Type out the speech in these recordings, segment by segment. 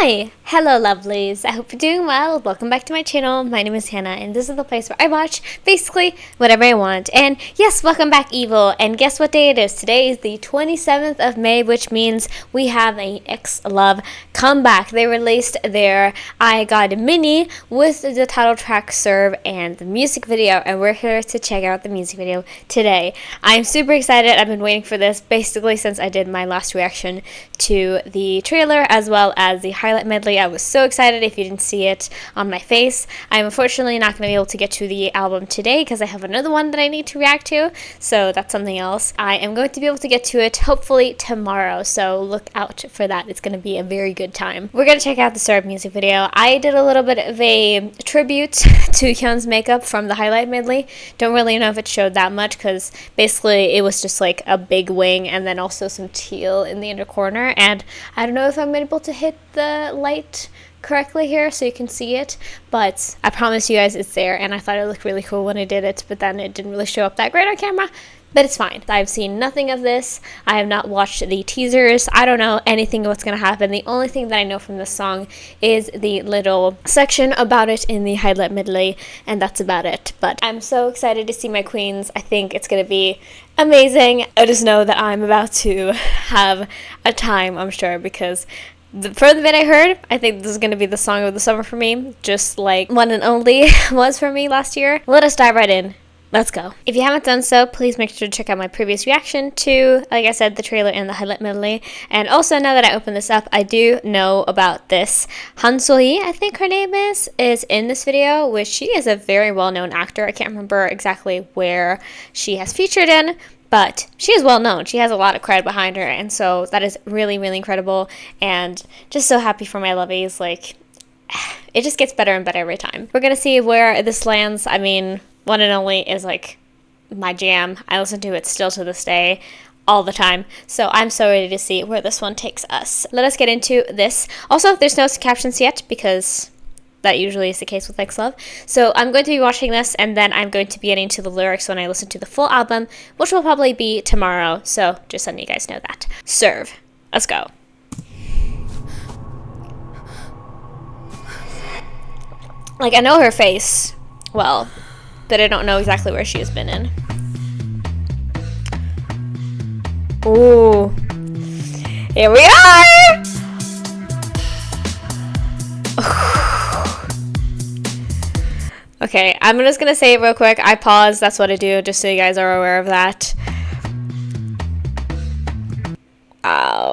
Hi! Hello lovelies! I hope you're doing well. Welcome back to my channel. My name is Hannah and this is the place where I watch basically whatever I want. And yes, welcome back EVOL. And guess what day it is? Today is the 27th of May, which means we have a XLOV comeback. They released their I Got Mini with the title track Serve and the music video, and we're here to check out the music video today. I'm super excited. I've been waiting for this basically since I did my last reaction to the trailer as well as the highlight medley. I was so excited if you didn't see it on my face. I'm unfortunately not going to be able to get to the album today because I have another one that I need to react to, so that's something else. I am going to be able to get to it hopefully tomorrow, so look out for that. It's going to be a very good time. We're going to check out the Serve music video. I did a little bit of a tribute to Hyun's makeup from the highlight medley. Don't really know if it showed that much because basically it was just like a big wing and then also some teal in the inner corner, and I don't know if I'm able to hit the light correctly here so you can see it, but I promise you guys it's there, and I thought it looked really cool when I did it, but then it didn't really show up that great on camera. But it's fine. I've seen nothing of this. I have not watched the teasers. I don't know anything of what's going to happen. The only thing that I know from this song is the little section about it in the highlight medley, and that's about it. But I'm so excited to see my queens. I think it's going to be amazing. I just know that I'm about to have a time, I'm sure, because for the bit I heard, I think this is going to be the song of the summer for me, just like One and Only was for me last year. Let us dive right in. Let's go. If you haven't done so, please make sure to check out my previous reaction to, like I said, the trailer and the highlight medley. And also, now that I open this up, I do know about this. Han So-hee, I think her name is in this video, which she is a very well-known actor. I can't remember exactly where she has featured in, but she is well known. She has a lot of cred behind her, and so that is really, really incredible. And just so happy for my lovies. Like, it just gets better and better every time. We're gonna see where this lands. I mean, One and Only is like my jam. I listen to it still to this day, all the time. So I'm so ready to see where this one takes us. Let us get into this. Also, there's no captions yet because that usually is the case with XLOV. So I'm going to be watching this, and then I'm going to be getting to the lyrics when I listen to the full album, which will probably be tomorrow. So just letting you guys know that. Serve. Let's go. Like, I know her face well, but I don't know exactly where she has been in. Ooh. Here we are! Okay, I'm just gonna say it real quick. I pause, that's what I do, just so you guys are aware of that.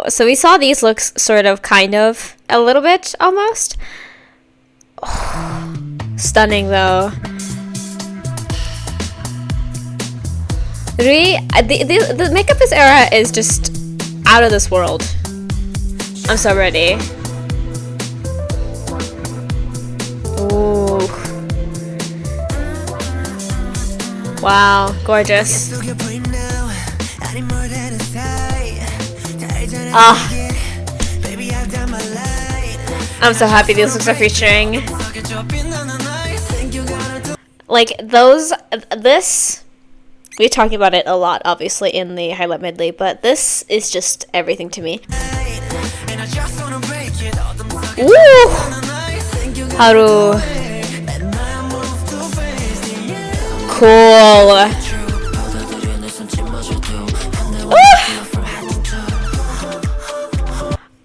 So we saw these looks sort of, kind of, a little bit, almost. Oh, stunning, though. The makeup this era is just out of this world. I'm so ready. Ooh. Wow, gorgeous. Ah. I'm so happy these looks are featuring. Like, this, we're talking about it a lot, obviously, in the highlight medley, but this is just everything to me. Ooh! Haru. Cool.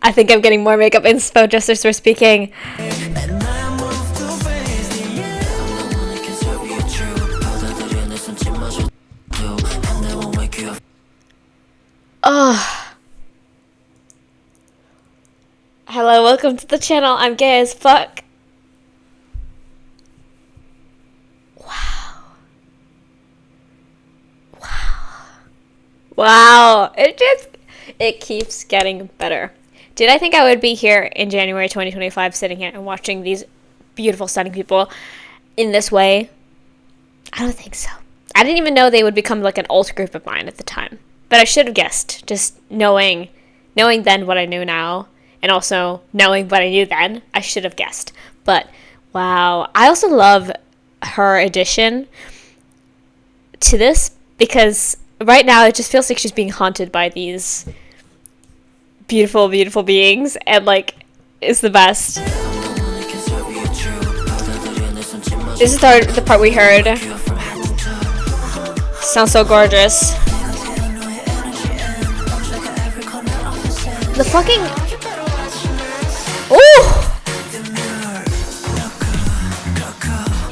I think I'm getting more makeup inspo just as we're speaking. Oh. Hello, welcome to the channel. I'm gay as fuck. Wow. Wow. Wow. It keeps getting better. Did I think I would be here in January 2025 sitting here and watching these beautiful, stunning people in this way? I don't think so. I didn't even know they would become like an alt group of mine at the time. But I should have guessed, just knowing then what I knew now, and also knowing what I knew then, I should have guessed. But wow. I also love her addition to this because right now it just feels like she's being haunted by these beautiful, beautiful beings, and like is the best. This is the part we heard. Sounds so gorgeous. The fucking... Ooh!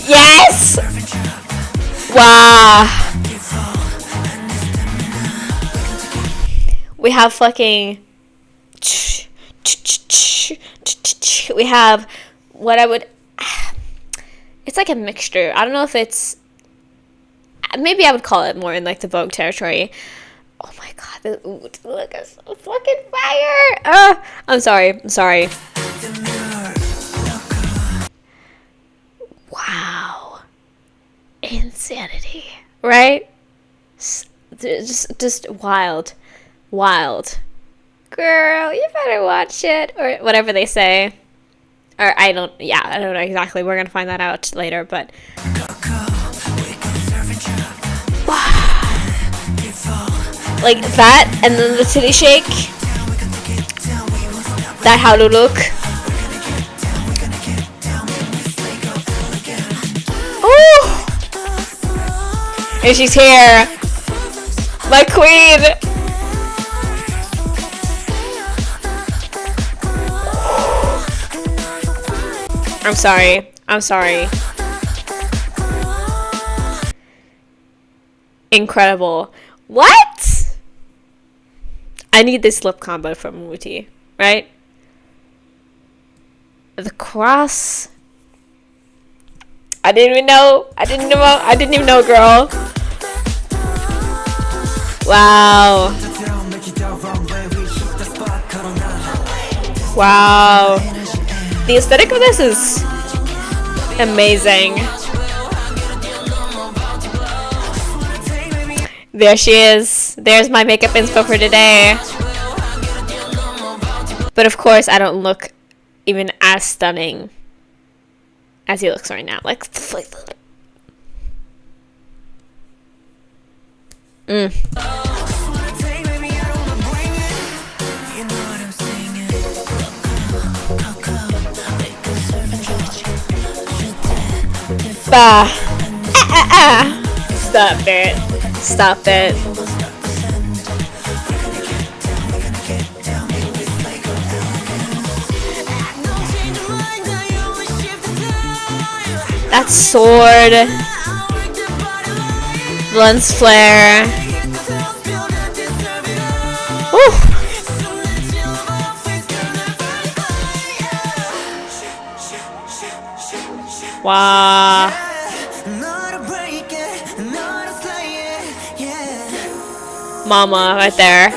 Yes! Wow. We have fucking... We have what I would... It's like a mixture. I don't know if it's... Maybe I would call it more in like the Vogue territory. Oh my god, look, it's so fucking fire! I'm sorry. Wow. Insanity. Right? Just wild. Girl, you better watch it. Or whatever they say. Or I don't know exactly. We're gonna find that out later, but... Like that, and then the titty shake. That how to look. Ooh! And she's here. My queen! I'm sorry. Incredible. What? I need this lip combo from Muti, right? The cross. I didn't even know, girl. Wow. The aesthetic of this is amazing. There she is. There's my makeup inspo for today. But of course, I don't look even as stunning as he looks right now. Like, Stop it. That sword. Lens flare. Woo. Wow. Mama right there.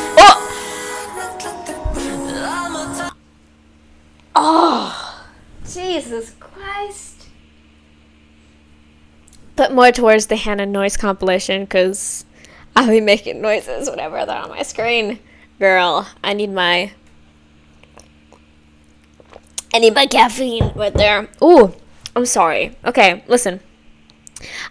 Oh, Jesus Christ. But more towards the Hannah noise compilation, because I'll be making noises whenever they're on my screen. Girl, I need my caffeine right there. Ooh, I'm sorry. Okay, listen.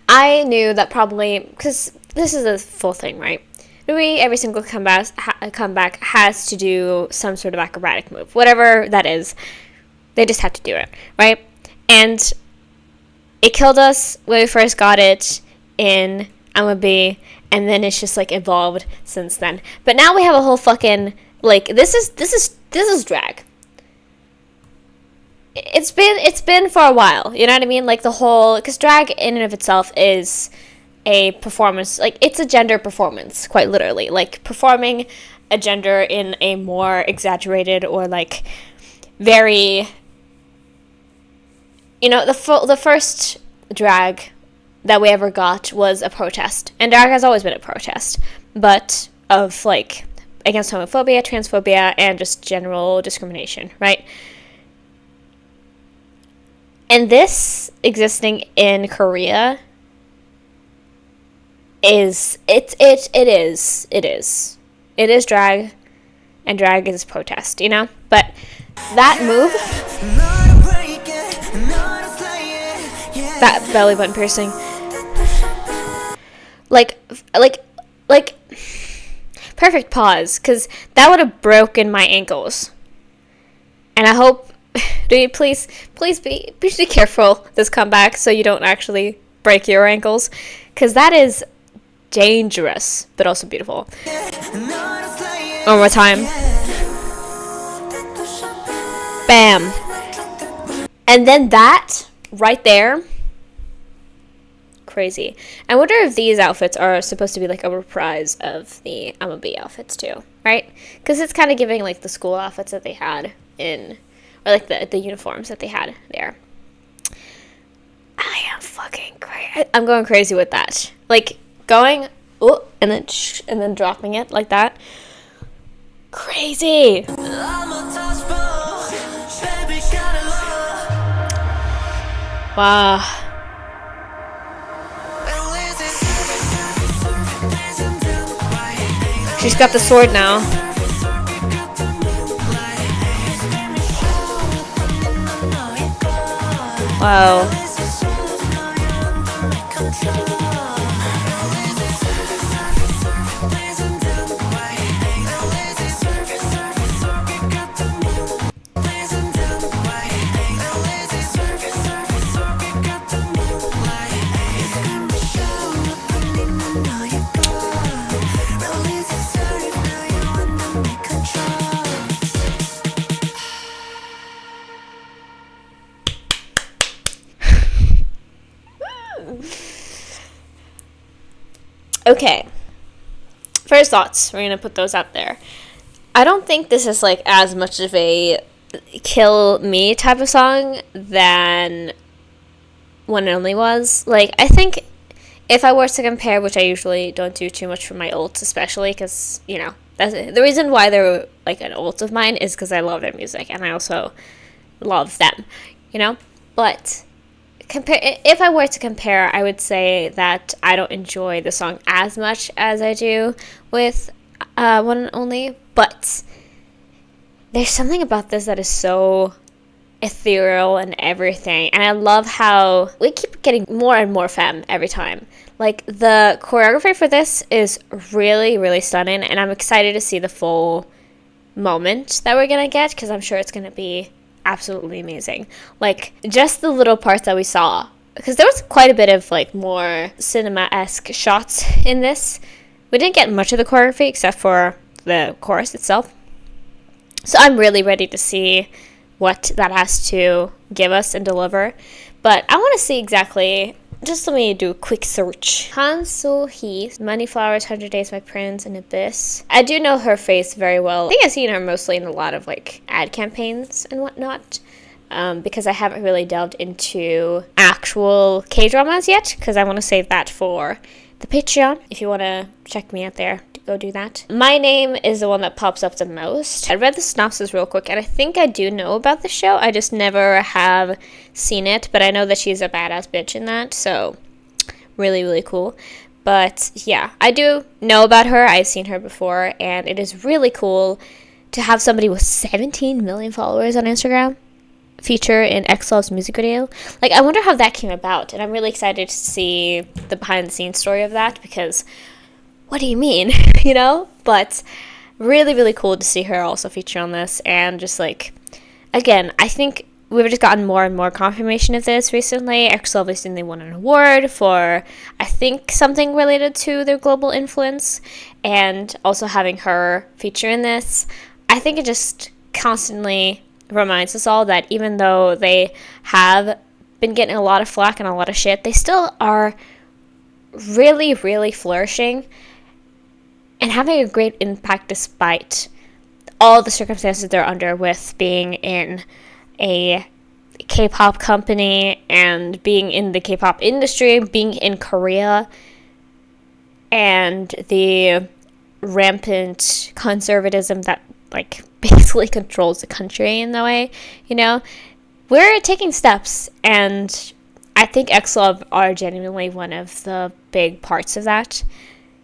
I knew that probably, because this is a full thing, right? Every single comeback has to do some sort of acrobatic move. Whatever that is, they just have to do it, right? And it killed us when we first got it in I'm a Bee, and then it's just like evolved since then. But now we have a whole fucking, like, this is drag. It's been for a while, you know what I mean? Like the whole, because drag in and of itself is a performance, like it's a gender performance, quite literally, like performing a gender in a more exaggerated or like very, you know, the first drag that we ever got was a protest, and drag has always been a protest, but of like against homophobia, transphobia, and just general discrimination, right? And this existing in Korea is drag, and drag is protest, you know? But that move, that belly button piercing, like perfect pause, because that would have broken my ankles. And I hope please be careful this comeback so you don't actually break your ankles, because that is dangerous but also beautiful. One more time. Bam. And then that right there, crazy. I wonder if these outfits are supposed to be like a reprise of the MLB outfits too, right? Because it's kind of giving like the school outfits that they had in, or like the uniforms that they had there. I am fucking crazy. I'm going crazy with that. Like going, oh, and then dropping it like that. Crazy. Wow. She's got the sword now. Wow. Okay, first thoughts, we're gonna put those out there. I don't think this is like as much of a kill me type of song than One and Only was. Like, I think if I were to compare, which I usually don't do too much for my ults, especially because, you know, that's the reason why they're like an ult of mine is because I love their music and I also love them, you know. But if I were to compare, I would say that I don't enjoy the song as much as I do with One and Only, but there's something about this that is so ethereal and everything, and I love how we keep getting more and more femme every time. Like, the choreography for this is really, really stunning, and I'm excited to see the full moment that we're gonna get, because I'm sure it's gonna be absolutely amazing. Like, just the little parts that we saw, because there was quite a bit of like more cinema-esque shots in this. We didn't get much of the choreography except for the chorus itself, so I'm really ready to see what that has to give us and deliver. But I want to see exactly, just let me do a quick search. Han So-hee, Money Flowers, 100 Days, My Prince, and Abyss. I do know her face very well. I think I've seen her mostly in a lot of like ad campaigns and whatnot, because I haven't really delved into actual K-dramas yet, because I want to save that for the Patreon. If you want to check me out there, go do that. My Name is the one that pops up the most. I read the synopsis real quick, and I think I do know about the show. I just never have seen it, but I know that she's a badass bitch in that, so really, really cool. But yeah, I do know about her. I've seen her before, and it is really cool to have somebody with 17 million followers on Instagram feature in XLOV's music video. Like, I wonder how that came about, and I'm really excited to see the behind-the-scenes story of that, because what do you mean? You know? But really, really cool to see her also feature on this. And just like, again, I think we've just gotten more and more confirmation of this recently. XLOV recently won an award for, I think, something related to their global influence, and also having her feature in this. I think it just constantly reminds us all that even though they have been getting a lot of flack and a lot of shit, they still are really, really flourishing and having a great impact despite all the circumstances they're under, with being in a K-pop company and being in the K-pop industry, being in Korea, and the rampant conservatism that like basically controls the country in the way, you know. We're taking steps, and I think XLOV are genuinely one of the big parts of that,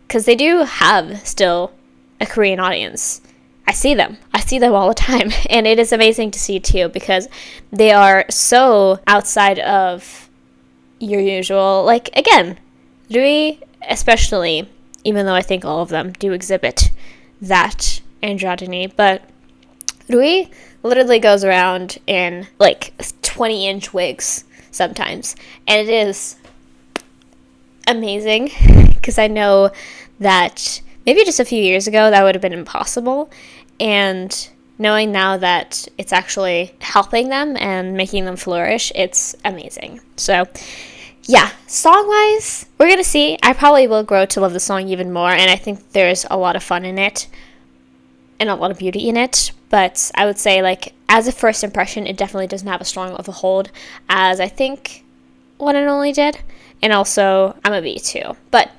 because they do have still a Korean audience. I see them all the time, and it is amazing to see too, because they are so outside of your usual, like, again, Rui especially, even though I think all of them do exhibit that androgyny, but Rui literally goes around in like 20-inch wigs sometimes, and it is amazing because I know that maybe just a few years ago that would have been impossible, and knowing now that it's actually helping them and making them flourish, it's amazing. So yeah, song-wise, we're gonna see. I probably will grow to love the song even more, and I think there's a lot of fun in it and a lot of beauty in it. But I would say, like, as a first impression, it definitely doesn't have as strong of a hold as I think One and Only did. And also, I'm a B too. But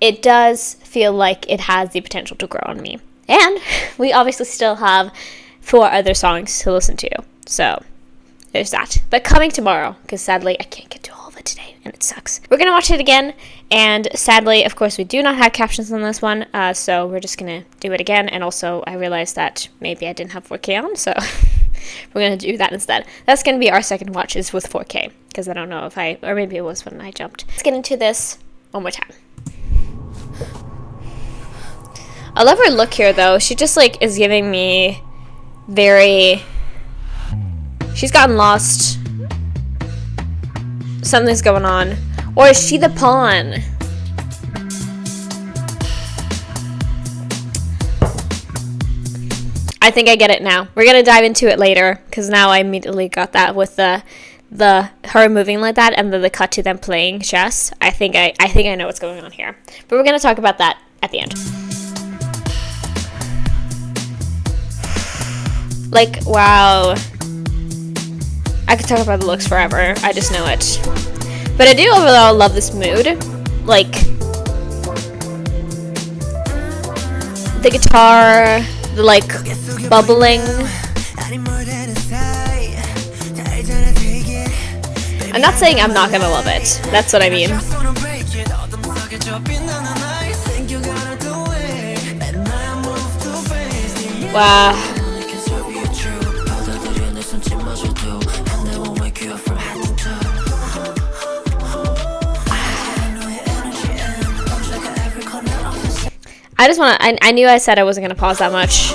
it does feel like it has the potential to grow on me. And we obviously still have 4 other songs to listen to. So there's that. But coming tomorrow, because sadly I can't get to all of it today, and it sucks. We're going to watch it again. And sadly, of course, we do not have captions on this one. So we're just going to do it again. And also, I realized that maybe I didn't have 4K on. So we're going to do that instead. That's going to be our second watch is with 4K. Because I don't know if or maybe it was when I jumped. Let's get into this one more time. I love her look here, though. She just, like, is giving me very... She's gotten lost. Something's going on. Or is she the pawn? I think I get it now. We're gonna dive into it later, because now I immediately got that with the her moving like that, and then the cut to them playing chess. I think I know what's going on here. But we're gonna talk about that at the end. Like, wow. I could talk about the looks forever. I just know it. But I do overall love this mood. Like, the guitar, the, like, bubbling. I'm not saying I'm not gonna love it. That's what I mean. Wow. I just want to, I knew I said I wasn't going to pause that much.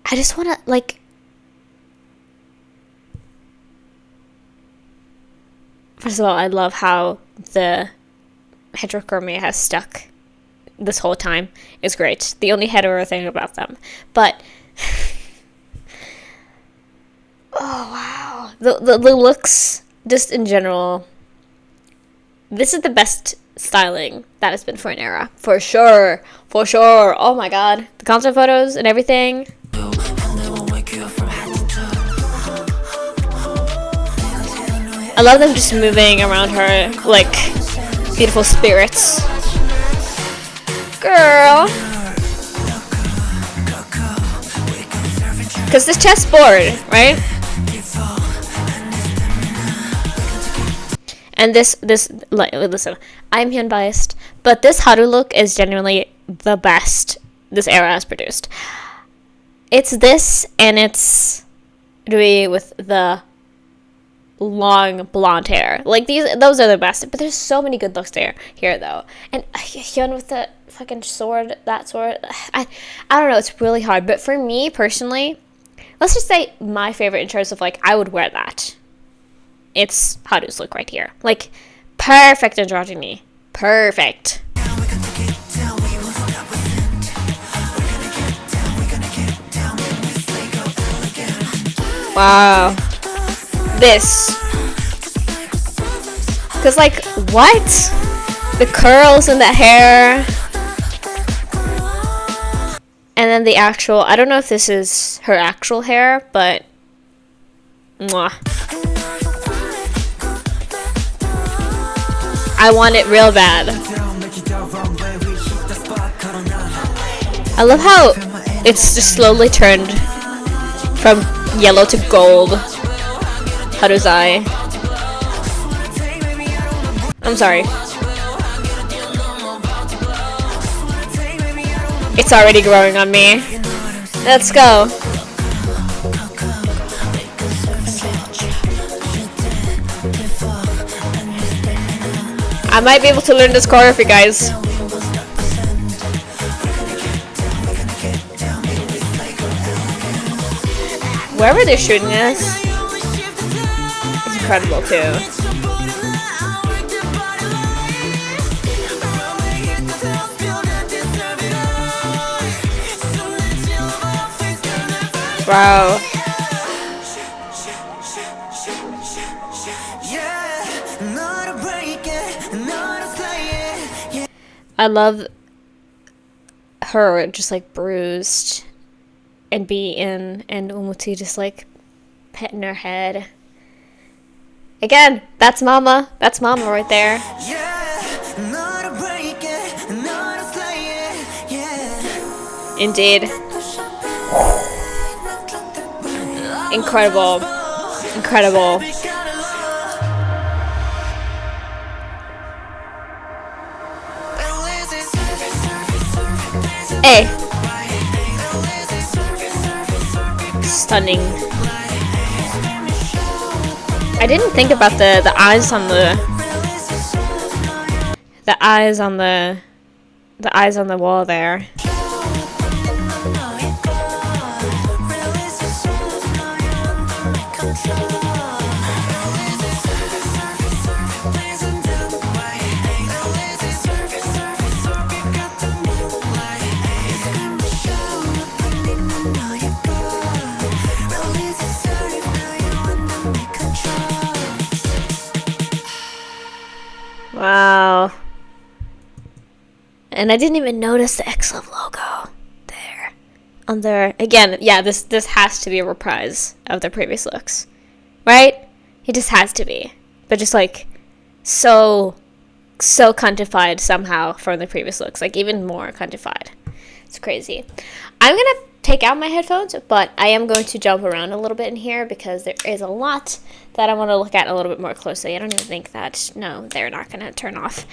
I just want to, like, first of all, I love how the heterochromia has stuck this whole time. It's great. The only hetero thing about them. But, oh, wow. The looks, just in general, this is the best styling that has been for an era. For sure. For sure. Oh my god. The concert photos and everything. I love them just moving around her like beautiful spirits. Girl. Because this chessboard, right? And this, like, listen, I'm Hyun biased, but this Haru look is genuinely the best this era has produced. It's this, and it's Rui with the long blonde hair. Like, those are the best, but there's so many good looks here, though. And Hyun with the fucking sword, that sword, I don't know, it's really hard. But for me, personally, let's just say my favorite in terms of, like, I would wear that. It's Haru's look right here. Like, perfect androgyny. Perfect. Wow. This. Because, like, what? The curls and the hair. And then the actual, I don't know if this is her actual hair, but mwah. I want it real bad. I love how it's just slowly turned from yellow to gold. Haru's eye. I'm sorry. It's already growing on me. Let's go. I might be able to learn this choreography, guys. wherever they're shooting this, it's incredible too. Wow. I love her just like bruised and beaten, and Umuti just like petting her head. Again, that's mama. That's mama right there. Indeed. Incredible. Incredible. Hey. Stunning. I didn't think about the eyes on the eyes on the wall there. Wow. And I didn't even notice the XLOV logo there. On there. Again, yeah, this has to be a reprise of their previous looks. Right? It just has to be. But just like so cuntified somehow from the previous looks. Like even more cuntified. It's crazy. I'm gonna take out my headphones, but I am going to jump around a little bit in here because there is a lot that I want to look at a little bit more closely. I don't even think that, no, they're not going to turn off.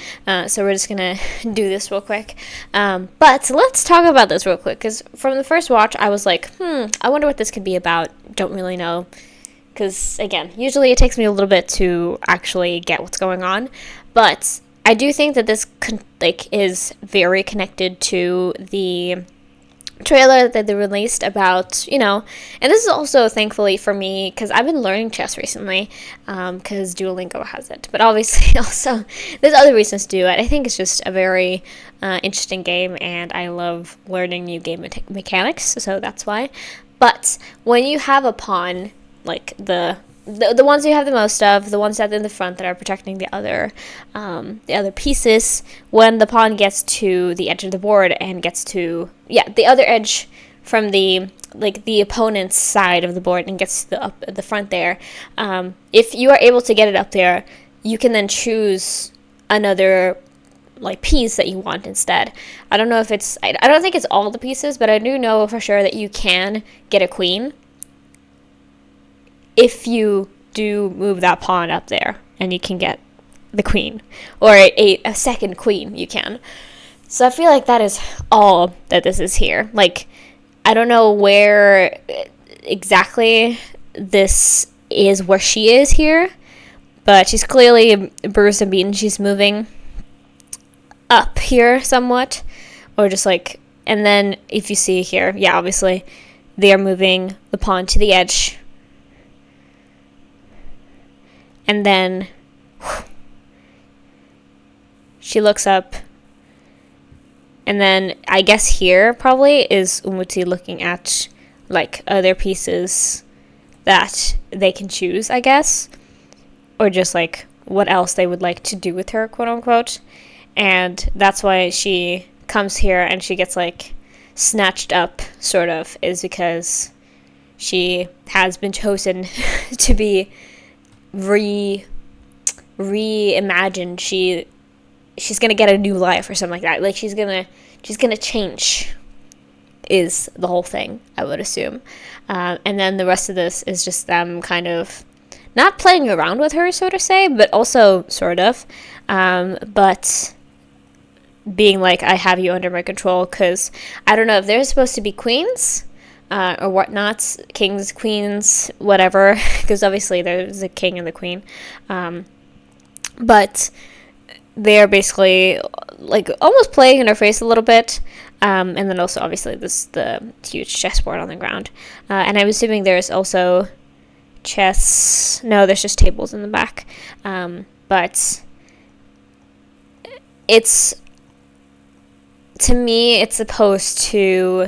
So we're just going to do this real quick. But let's talk about this real quick, because from the first watch, I was like, I wonder what this could be about. Don't really know. Because, again, usually it takes me a little bit to actually get what's going on. But I do think that this is very connected to the trailer that they released about, and this is also thankfully for me because I've been learning chess recently because Duolingo has it, but obviously also there's other reasons to do it. I think it's just a very interesting game, and I love learning new game mechanics, so that's why. But when you have a pawn, like the ones you have the most of, the ones that are in the front that are protecting the other pieces, when the pawn gets to the edge of the board and gets to the other edge from the opponent's side of the board and gets to the front there, if you are able to get it up there, you can then choose another piece that you want instead. I don't know if it's I don't think it's all the pieces, but I do know for sure that you can get a queen if you do move that pawn up there, and you can get the queen, or a second queen you can. So I feel like that is all that this is here. I don't know where exactly this is, where she is here, but she's clearly bruised and beaten. She's moving up here somewhat, or just and then if you see here, obviously they are moving the pawn to the edge. And then she looks up, and then I guess here probably is Umuti looking at other pieces that they can choose, I guess, or just what else they would like to do with her, quote unquote. And that's why she comes here and she gets snatched up, sort of, is because she has been chosen to be reimagined. She's gonna get a new life or something like that. She's gonna change is the whole thing, I would assume. And then the rest of this is just them kind of not playing around with her, so to say, but also sort of, but being I have you under my control, because I don't know if they're supposed to be queens or whatnot, kings, queens, whatever, because obviously there's a king and the queen, but they're basically almost playing in her face a little bit, And then also, obviously, the huge chessboard on the ground. And I'm assuming there's also chess. No, there's just tables in the back. But it's, to me, it's supposed to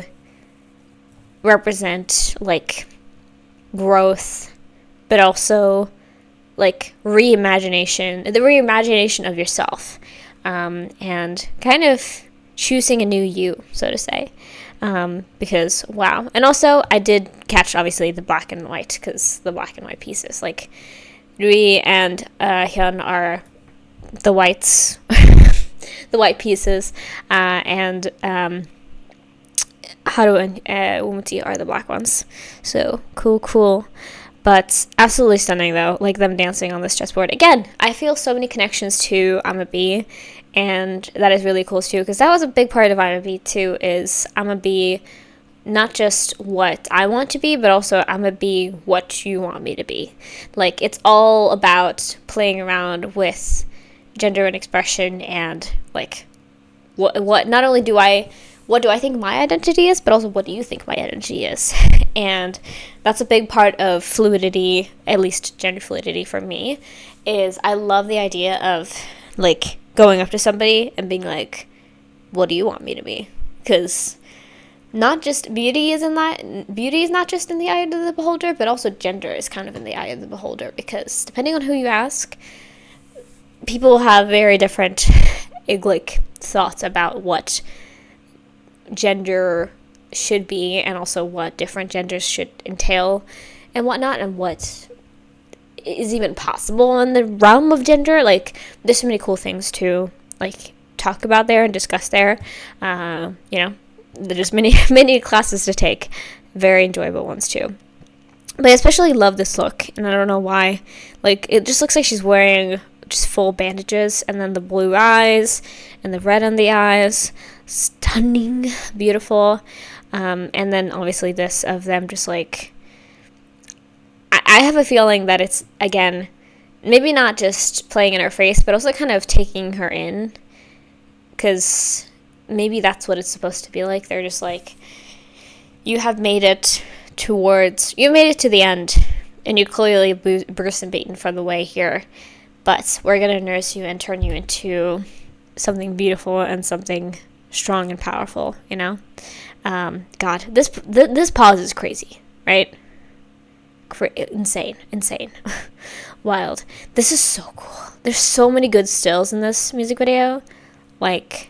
represent, like, growth, but also, like, the reimagination of yourself, and kind of choosing a new you, so to say, because, wow. And also, I did catch, obviously, the black and white, because the black and white pieces, like, Rui and Hyun are the whites, the white pieces, and Haru and Umuti are the black ones. So, cool. But absolutely stunning, though, like them dancing on this chessboard. Again, I feel so many connections to I'ma Be, and that is really cool, too, because that was a big part of I'ma Be, too, is I'ma be not just what I want to be, but also I'ma be what you want me to be. Like, it's all about playing around with gender and expression, and, like, what not only what do I think my identity is, but also what do you think my identity is? And that's a big part of fluidity, at least gender fluidity for me, is I love the idea of, like, going up to somebody and being like, what do you want me to be? Because not just beauty is not just in the eye of the beholder, but also gender is kind of in the eye of the beholder, because depending on who you ask, people have very different, like, thoughts about what gender should be, and also what different genders should entail and whatnot, and what is even possible in the realm of gender. Like, there's so many cool things to, like, talk about there and discuss there. There's many classes to take, very enjoyable ones too. But I especially love this look, and I don't know why. Like, it just looks like she's wearing just full bandages, and then the blue eyes and the red on the eyes, stunning, beautiful. And then obviously this of them just, like, I have a feeling that it's, again, maybe not just playing in her face, but also kind of taking her in, because maybe that's what it's supposed to be like. They're just like, you made it to the end, and you clearly bruised and beaten from the way here, but we're going to nurse you and turn you into something beautiful and something strong and powerful, you know? God, this pause is crazy, right? Insane. Wild. This is so cool. There's so many good stills in this music video. Like,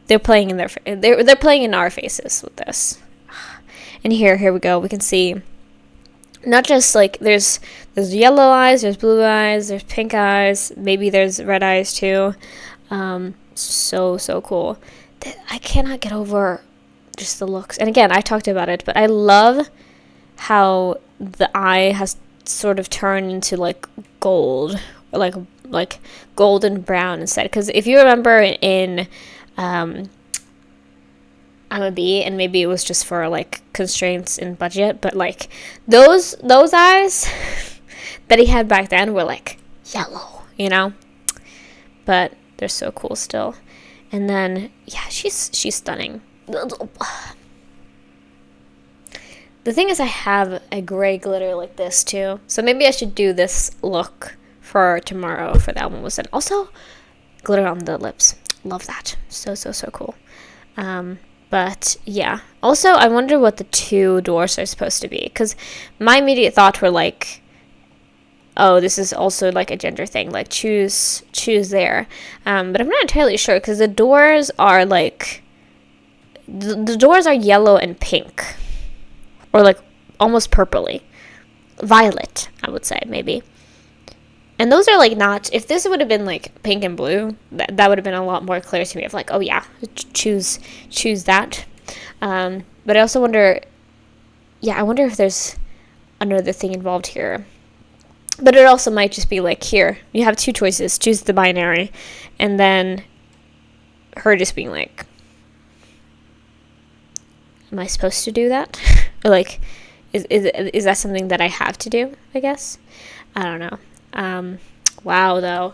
they're playing in they're playing in our faces with this. And here we go. We can see not just, like, there's yellow eyes, there's blue eyes, there's pink eyes, maybe there's red eyes too. So cool. I cannot get over just the looks. And again, I talked about it, but I love how the eye has sort of turned into, like, gold, or like golden brown instead. Because if you remember in I'm a Bee, and maybe it was just for, like, constraints in budget, but, like, those eyes that he had back then were, like, yellow, you know? But they're so cool still. And then, yeah, she's stunning. The thing is, I have a gray glitter like this too, so maybe I should do this look for tomorrow for the album listen. Also, glitter on the lips. Love that. So cool. But yeah. Also, I wonder what the two doors are supposed to be, because my immediate thought were like, oh, this is also, like, a gender thing, like, choose there. But I'm not entirely sure, because the doors are, like, the doors are yellow and pink, or, like, almost purpley, violet, I would say, maybe. And those are, like, not, if this would have been, like, pink and blue, that would have been a lot more clear to me of, like, oh yeah, choose that. But I also wonder, I wonder if there's another thing involved here. But it also might just be like, here, you have two choices, choose the binary, and then her just being like, am I supposed to do that? Or, like, is that something that I have to do, I guess? I don't know. Wow, though.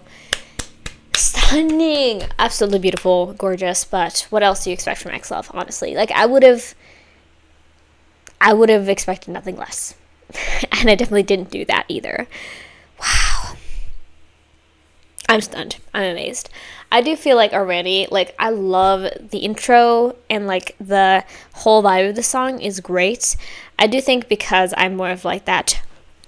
stunning, absolutely beautiful, gorgeous. But what else do you expect from XLOV? Honestly, like I would have expected nothing less, and I definitely didn't do that either. Wow, I'm stunned. I'm amazed. I do feel like already, like I love the intro and like the whole vibe of the song is great. I do think because I'm more of like that.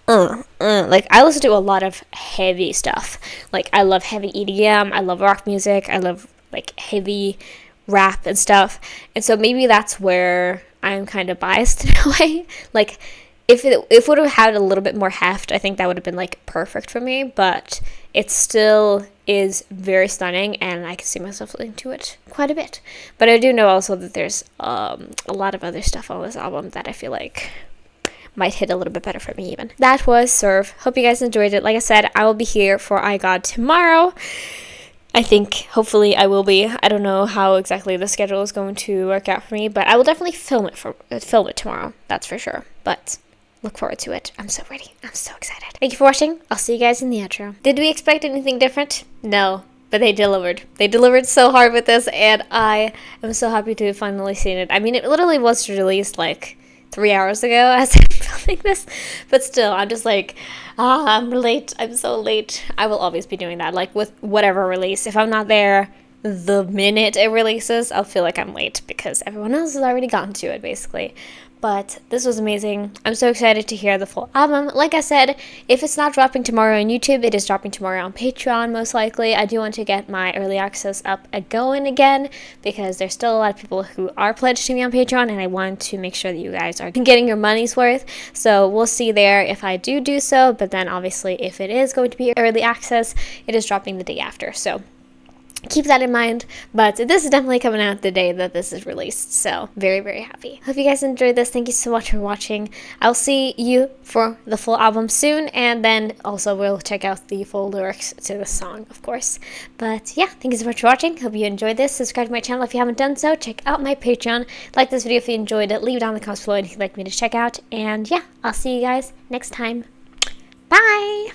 Like I listen to a lot of heavy stuff. Like I love heavy EDM, I love rock music, I love like heavy rap and stuff. And so maybe that's where I'm kind of biased in a way. Like if it would have had a little bit more heft, I think that would have been like perfect for me, but it still is very stunning and I can see myself listening to it quite a bit. But I do know also that there's a lot of other stuff on this album that I feel like might hit a little bit better for me even. That was Serve. Hope you guys enjoyed it. Like I said, I will be here for iGod tomorrow. I think hopefully I will be. I don't know how exactly the schedule is going to work out for me, but I will definitely film it tomorrow. That's for sure. But look forward to it. I'm so ready. I'm so excited. Thank you for watching. I'll see you guys in the outro. Did we expect anything different? No. But they delivered. They delivered so hard with this, and I am so happy to have finally seen it. I mean, it literally was released like 3 hours ago as I'm filming this, but still, I'm just like, I'm late. I'm so late. I will always be doing that, like with whatever release. If I'm not there the minute it releases, I'll feel like I'm late because everyone else has already gotten to it, basically. But this was amazing. I'm so excited to hear the full album. Like I said, if it's not dropping tomorrow on YouTube, it is dropping tomorrow on Patreon, most likely. I do want to get my early access up and going again because there's still a lot of people who are pledged to me on Patreon, and I want to make sure that you guys are getting your money's worth. So we'll see there if I do so. But then obviously, if it is going to be early access, it is dropping the day after. So keep that in mind, but this is definitely coming out the day that this is released, so very, very happy. Hope you guys enjoyed this. Thank you so much for watching. I'll see you for the full album soon, and then also we'll check out the full lyrics to the song, of course. But yeah, thank you so much for watching. Hope you enjoyed this. Subscribe to my channel if you haven't done so. Check out my Patreon. Like this video if you enjoyed it. Leave it down in the comments below if you'd like me to check out. And yeah, I'll see you guys next time. Bye!